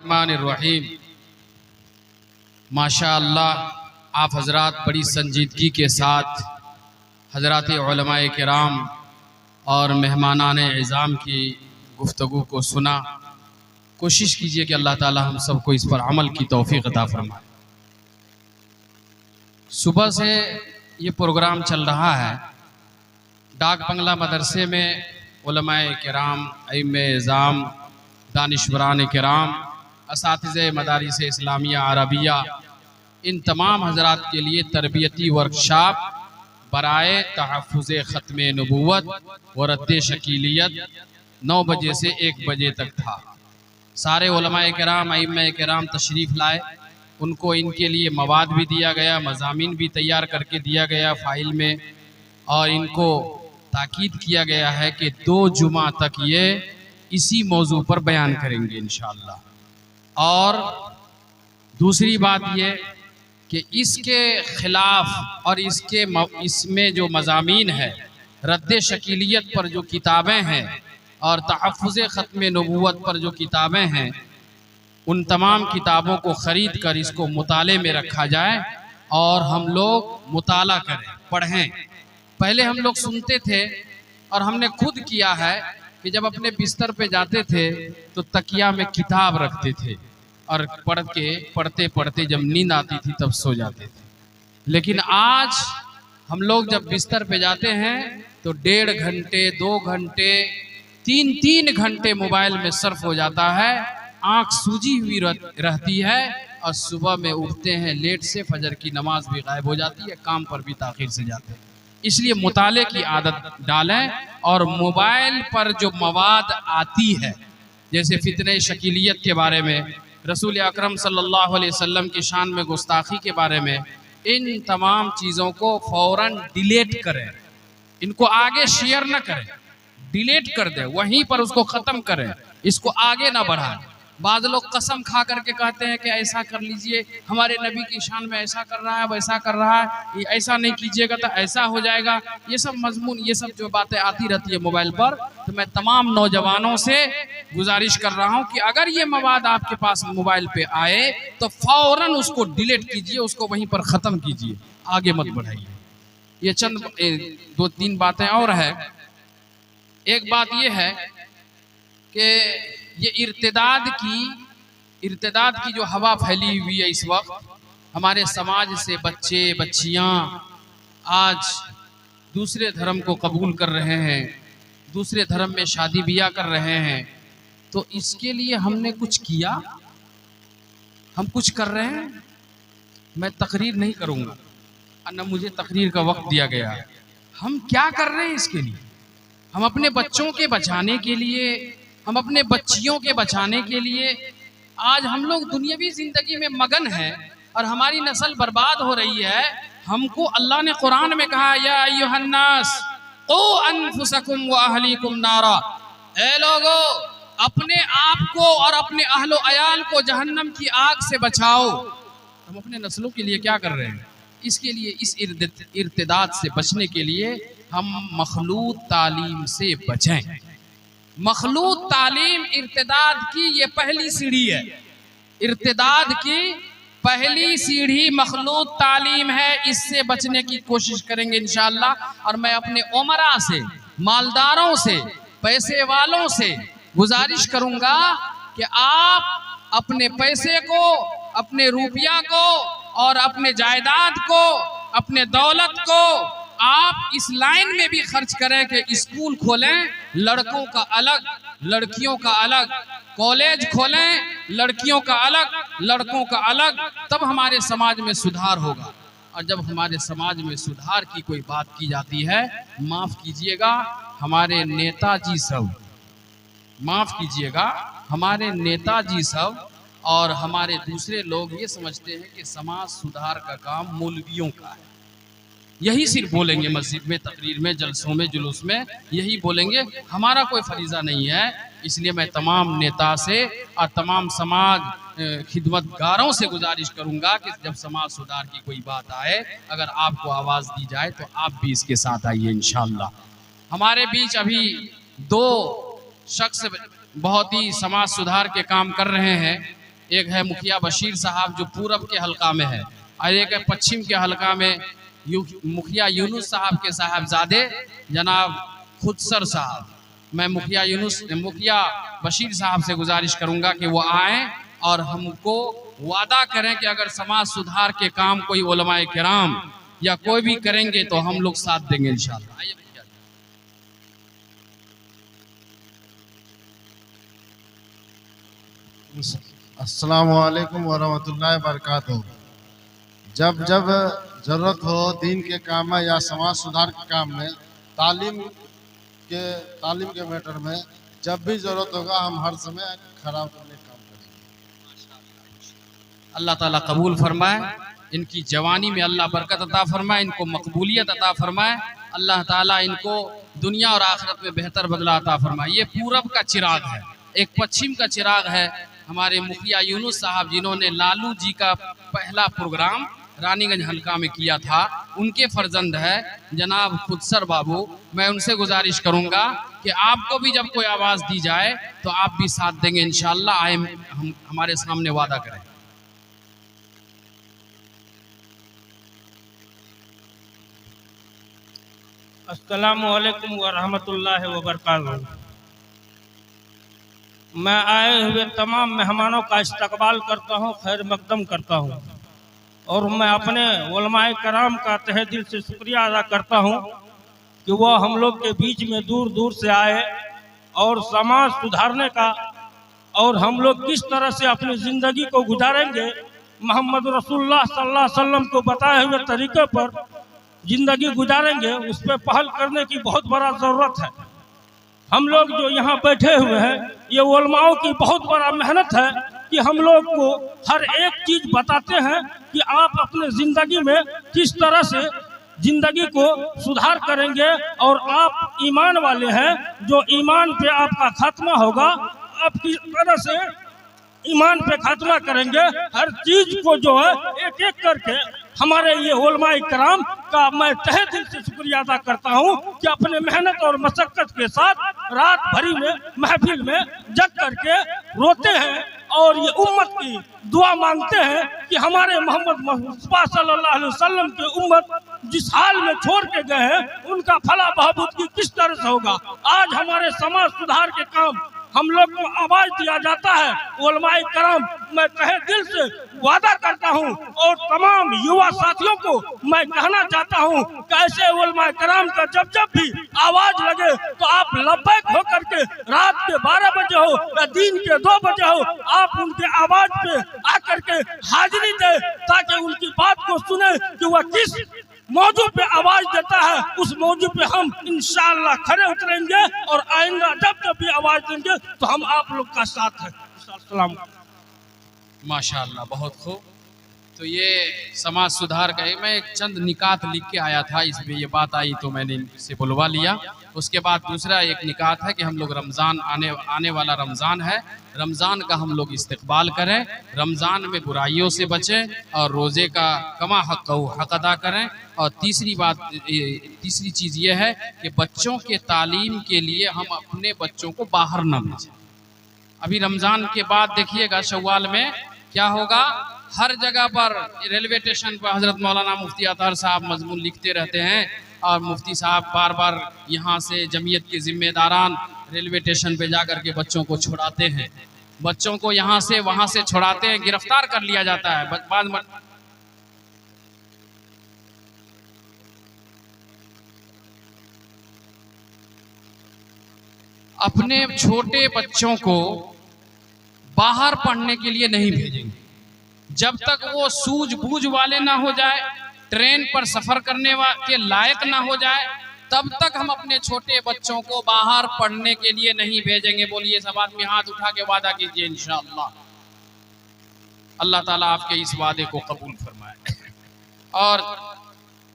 रहमानिर्रहीम। माशा अल्लाह आप हजरात बड़ी संजीदगी के साथ हजरात उलमाए किराम और मेहमानान इज़ाम की गुफ्तगू को सुना। कोशिश कीजिए कि अल्लाह ताला हम सबको इस पर अमल की तौफीक अता फरमाए। सुबह से ये प्रोग्राम चल रहा है डाक बंगला मदरसे में। उलमाए किराम, अइम्मे इज़ाम, दानिश्वरान किराम, असातिज़े मदारिस इस्लामिया अरबिया, इन तमाम हजरात के लिए तरबियती वर्कशॉप बराए तहफ़्फ़ुज़े ख़त्मे नबूवत व रद्दे शकीलियत 9 बजे से 1 बजे तक था। सारे उलमाए किराम, अइम्मे किराम तशरीफ़ लाए। उनको इनके लिए मवाद भी दिया गया, मज़ामीन भी तैयार करके दिया गया फ़ाइल में, और इनको ताकीद किया गया है कि 2 जुमा तक ये इसी मौजू पर बयान करेंगे इंशाअल्लाह। और दूसरी बात ये कि इसके ख़िलाफ़ और इसमें जो मज़ामीन है, रद्द शकीलियत पर जो किताबें हैं और तहफ़्फ़ुज़े ख़त्मे नबूवत पर जो किताबें हैं, उन तमाम किताबों को ख़रीद कर इसको मुताले में रखा जाए और हम लोग मुताला करें, पढ़ें। पहले हम लोग सुनते थे और हमने खुद किया है कि जब अपने बिस्तर पे जाते थे तो तकिया में किताब रखते थे और पढ़ते पढ़ते जब नींद आती थी तब सो जाते थे। लेकिन आज हम लोग जब बिस्तर पे जाते हैं तो 1.5 घंटे, 2 घंटे, 3 घंटे मोबाइल में सर्फ हो जाता है। आँख सूजी हुई रहती है और सुबह में उठते हैं लेट से, फजर की नमाज भी गायब हो जाती है, काम पर भी ताख़ीर से जाते हैं। इसलिए मुताले की आदत डालें और मोबाइल पर जो मवाद आती है, जैसे फितने शकीलियत के बारे में, रसूल अकरम सल्लल्लाहु अलैहि वसल्लम की शान में गुस्ताखी के बारे में, इन तमाम चीज़ों को फ़ौरन डिलीट करें। इनको आगे शेयर न करें, डिलीट कर दें, वहीं पर उसको ख़त्म करें, इसको आगे ना बढ़ाएं। बाद लोग कसम खा करके कहते हैं कि ऐसा कर लीजिए, हमारे नबी की शान में ऐसा कर रहा है, वैसा कर रहा है, ये ऐसा नहीं कीजिएगा तो ऐसा हो जाएगा। ये सब मजमून, ये सब जो बातें आती रहती है मोबाइल पर, तो मैं तमाम नौजवानों से गुजारिश कर रहा हूँ कि अगर ये मवाद आपके पास मोबाइल पे आए तो फौरन उसको डिलीट कीजिए, उसको वहीं पर ख़त्म कीजिए, आगे मत बढ़ाइए। ये चंद 2-3 बातें और है। एक बात ये है कि ये इर्तिदाद की जो हवा फैली हुई है इस वक्त हमारे समाज से, बच्चे बच्चियां आज दूसरे धर्म को कबूल कर रहे हैं, दूसरे धर्म में शादी ब्याह कर रहे हैं। तो इसके लिए हमने कुछ किया? हम कुछ कर रहे हैं? मैं तकरीर नहीं करूँगा, न मुझे तकरीर का वक्त दिया गया है। हम क्या कर रहे हैं इसके लिए? हम अपने बच्चों के बचाने के लिए, हम अपने बच्चियों के बचाने के लिए आज हम लोग दुनियावी जिंदगी में मगन हैं और हमारी नस्ल बर्बाद हो रही है। हमको अल्लाह ने कुरान में कहा, या अय्युहन्नास क़ू अनफुसकुम व अहलीकुम नारा, ऐ लोगो अपने आप को और अपने अहलो अयाल को जहन्नम की आग से बचाओ। हम अपने नस्लों के लिए क्या कर रहे हैं? इसके लिए, इस इर्तिदाद से बचने के लिए हम मखलूत तालीम से बचें। मखलूत तालीम इर्तिदाद की ये पहली सीढ़ी है। इर्तिदाद की पहली सीढ़ी मखलूत तालीम है। इससे बचने की कोशिश करेंगे इंशाअल्लाह। और मैं अपने उमरा से, मालदारों से, पैसे वालों से गुजारिश करूंगा कि आप अपने पैसे को, अपने रुपया को और अपने जायदाद को, अपने दौलत को आप इस लाइन में भी खर्च करें कि स्कूल खोलें, लड़कों का अलग, लड़कियों का अलग, कॉलेज खोलें, लड़कियों का अलग, लड़कों का अलग। तब हमारे समाज में सुधार होगा। और जब हमारे समाज में सुधार की कोई बात की जाती है, माफ़ कीजिएगा हमारे नेताजी सब, माफ़ कीजिएगा हमारे नेताजी सब और हमारे दूसरे लोग ये समझते हैं कि समाज सुधार का काम मौलवियों का है। यही सिर्फ बोलेंगे मस्जिद में, तकरीर में, जलसों में, जुलूस में, यही बोलेंगे। हमारा कोई फरीज़ा नहीं है। इसलिए मैं तमाम नेता से और तमाम समाज खिदमतगारों से गुजारिश करूंगा कि जब समाज सुधार की कोई बात आए, अगर आपको आवाज़ दी जाए तो आप भी इसके साथ आइए इंशाअल्लाह। हमारे बीच अभी 2 शख्स बहुत ही समाज सुधार के काम कर रहे हैं। एक है मुखिया बशीर साहब जो पूरब के हलका में है, और एक है पश्चिम के हलका में मुखिया यूनुस साहब के साहबजादे जनाब खुदसर साहब। मैं मुखिया बशीर साहब से गुजारिश करूंगा कि वो आए और हमको वादा करें कि अगर समाज सुधार के काम कोई उलमाए किराम या कोई भी करेंगे तो हम लोग साथ देंगे इंशाअल्लाह। आइए मुखिया जी। अस्सलामु अलैकुम वरहमतुल्लाहि वबरकातुहू। जब जब जरूरत हो दीन के काम में या समाज सुधार के काम में, तालीम के मैटर में जब भी जरूरत होगा हम हर समय खड़ा होने काम करेंगे। अल्लाह ताला कबूल फरमाए, इनकी जवानी में अल्लाह बरकत अता फरमाए, इनको मकबूलियत अता फरमाए, अल्लाह ताला इनको दुनिया और आखिरत में बेहतर बदला अता फरमाए। ये पूरब का चिराग है, एक पश्चिम का चिराग है हमारे मुखिया यूनुस साहब, जिन्होंने लालू जी का पहला प्रोग्राम रानीगंज हल्का में किया था। उनके फर्जंद है जनाब खुदसर बाबू। मैं उनसे गुजारिश करूंगा कि आपको भी जब कोई आवाज़ दी जाए तो आप भी साथ देंगे इंशाअल्लाह। आए हम हमारे सामने वादा करें। अस्सलामु अलैकुम व रहमतुल्लाहि व बरकातहू। मैं आए हुए तमाम मेहमानों का इस्तकबाल करता हूँ, खैर मकदम करता हूँ, और मैं अपने उलमाए कराम का तहे दिल से शुक्रिया अदा करता हूँ कि वह हम लोग के बीच में दूर दूर से आए और समाज सुधारने का और हम लोग किस तरह से अपनी ज़िंदगी को गुजारेंगे, मोहम्मद रसूलुल्लाह सल्लल्लाहु अलैहि वसल्लम को बताए हुए तरीके पर ज़िंदगी गुजारेंगे, उस पर पहल करने की बहुत बड़ा ज़रूरत है। हम लोग जो यहाँ बैठे हुए हैं, ये उलमाओं की बहुत बड़ा मेहनत है कि हम लोग को हर एक चीज़ बताते हैं कि आप अपने ज़िंदगी में किस तरह से ज़िंदगी को सुधार करेंगे, और आप ईमान वाले हैं, जो ईमान पे आपका खात्मा होगा, आप किस तरह से ईमान पे खात्मा करेंगे, हर चीज़ को जो है एक एक करके हमारे ये उलमाए कराम का मैं तहे दिल से शुक्रिया अदा करता हूँ कि अपने मेहनत और मशक्क़त के साथ रात भरी में महफिल में जग करके रोते हैं और ये उम्मत की दुआ मांगते हैं कि हमारे मोहम्मद मुस्तफा सल्लल्लाहु अलैहि वसल्लम की उम्मत जिस हाल में छोड़ के गए हैं, उनका फला बहबूद की किस तरह से होगा। आज हमारे समाज सुधार के काम हम लोग को आवाज दिया जाता है। उलमाए कराम, मैं तहे दिल से वादा करता हूँ और तमाम युवा साथियों को मैं कहना चाहता हूँ कि ऐसे उलमाए कराम का जब जब भी आवाज लगे तो आप लब्बैक हो करके, रात के 12 बजे हो या दिन के 2 बजे हो, आप उनके आवाज पे आकर के हाजिरी दे, ताकि उनकी बात को सुने कि वह किस मौजू पे आवाज देता है, उस मौजू पे हम इंशाअल्लाह खड़े उतरेंगे और आइंदा जब जब भी आवाज देंगे तो हम आप लोग का साथ है। अस्सलाम। माशाअल्लाह, बहुत खूब। तो ये समाज सुधार का है। मैं एक चंद निकात लिख के आया था, इसमें ये बात आई तो मैंने इनसे बुलवा लिया। उसके बाद दूसरा एक निकात है कि हम लोग रमज़ान आने वाला रमज़ान है, रमज़ान का हम लोग इस्तकबाल करें, रमज़ान में बुराइयों से बचें और रोज़े का कमा हक़ अदा करें। और तीसरी चीज़ ये है कि बच्चों के तालीम के लिए हम अपने बच्चों को बाहर न भेजें। अभी रमज़ान के बाद देखिएगा शव्वाल में क्या होगा, हर जगह पर रेलवे स्टेशन पर हज़रत मौलाना मुफ्ती अतहर साहब मजमून लिखते रहते हैं और मुफ्ती साहब बार बार यहाँ से जमीयत के जिम्मेदारान रेलवे स्टेशन पे जा कर के बच्चों को छुड़ाते हैं, बच्चों को यहाँ से वहाँ से छुड़ाते हैं, गिरफ्तार कर लिया जाता है। बाद में अपने छोटे बच्चों को बाहर पढ़ने के लिए नहीं भेजेंगे जब तक वो सूझबूझ वाले ना हो जाए, ट्रेन पर सफर करने के लायक ना हो जाए, तब तक हम अपने छोटे बच्चों को बाहर पढ़ने के लिए नहीं भेजेंगे। बोलिए सब आदमी हाथ उठा के वादा कीजिए इंशाअल्लाह। अल्लाह ताला आपके इस वादे को कबूल फरमाए। और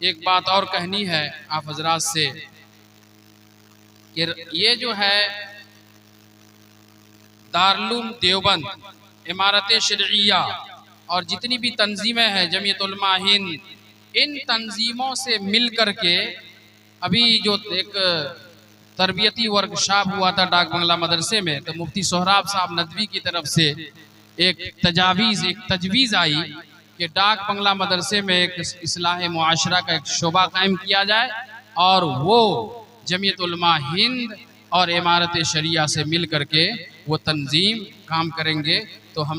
एक बात और कहनी है आप हजरात से कि ये जो है दारुल देवबंद, इमारत शरइया और जितनी भी तंजीमें हैं, जमीयत उलमा हिंद, इन तंजीमों से मिल कर के अभी जो एक तरबियती वर्कशॉप हुआ था डाक बंगला मदरसे में, तो मुफ्ती सोहराब साहब नदवी की तरफ से एक तजवीज़ आई कि डाक बंगला मदरसे में एक इस्लाह मुआशरा का एक शोबा कायम किया जाए और वो जमीयत उलमा हिंद और इमारत शरिया से मिल करके वो तंजीम काम करेंगे। तो हम